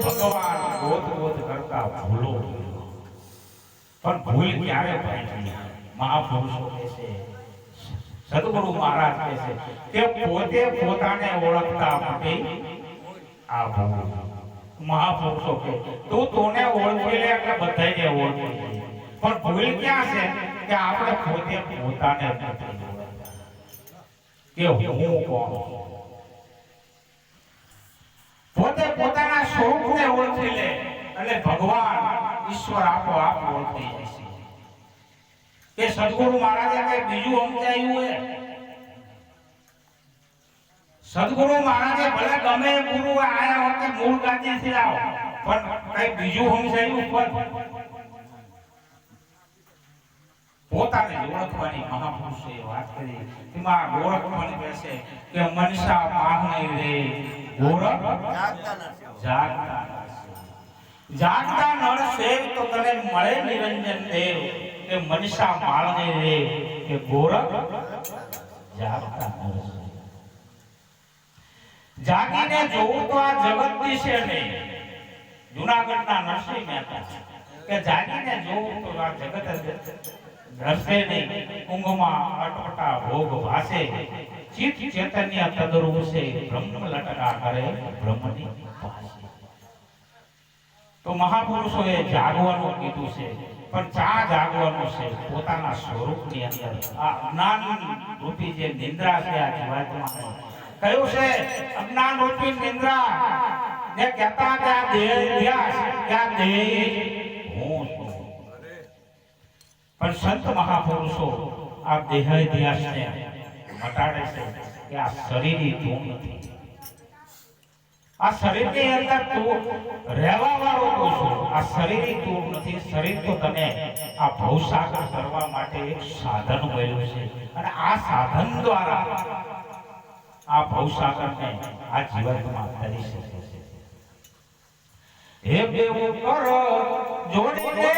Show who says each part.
Speaker 1: ભગવાન ગોત ગોત કરતા ભૂલો પણ ભૂલ ક્યારે થાય? મહાપુરુષો કહે છે, સદગુરુ મહારાજ કહે છે કે પોતે પોતાને ઓળખતા માટે આ ભૂલ. મહાપુરુષો કહે તું તોને ઓળખી લે એટલે બધાને ઓળખી લે. પણ ભૂલ ક્યાં છે કે આપણે પોતે પોતાને કે હું કોણ, પોતે પોતાના સ્વરૂપને ઓળખી લે અને ભગવાન ઈશ્વર આપોઆપ ઓળખી જાય છે. કે સદગુરુ મહારાજે કઈ બીજું સમજાયું હે? સદગુરુ મહારાજે ભલે ગમે ગુરુ આયા વખતે મૂળ ગાદીથી આવો પણ કઈ બીજું સમજાયું? પણ પોતાને ઓળખવાની મહાપુરુષે વાત કરી. એમાં ઓળખવાની કહેશે કે મનસા માહને રે ગોરખ જાગતા જાગતા નર સેવ તો તને મળે નિરંજન દેવ. કે મનસા માળને રે કે ગોરખ જાગતા નર જાગીને જોવું તો આ જગત દિશે નહીં. જુનાગઢના નરસિંહ મહેતા કે જાગીને જોવું તો આ જગત રસે નહીં. ઊંઘમાં અટપટા ભોગ ભાસે ચિત્ત ચૈતન્ય તદરૂપ છે બ્રહ્મ લટકા કરે બ્રહ્મની પાસે. તો મહાપુરુષોએ જાગવાનું કીધું છે પણ ચા જાગવાનું છે પોતાના સ્વરૂપની અંદર. આ અજ્ઞાન રૂપી જે નિંદ્રા છે આ જીવાત્માને કયું છે અજ્ઞાન રૂપી નિંદ્રા ને કહેતા કે આ દેહ ધ્યાસ કે આ દેહ હું છું. પણ સંત મહાપુરુષો આ દેહ ધ્યાસને મટાડે છે કે આ શરીર તું નથી. આ શરીરની અંદર તું રહેવા વાળો તું છું. આ શરીર તું નથી. શરીર તો તને આ ભવસાગર કરવા માટે એક સાધન મળ્યું છે અને આ સાધન દ્વારા આ ભવસાગરને આ જીવનમાં કરી શકે છે. હે દેવ કરો જોડીને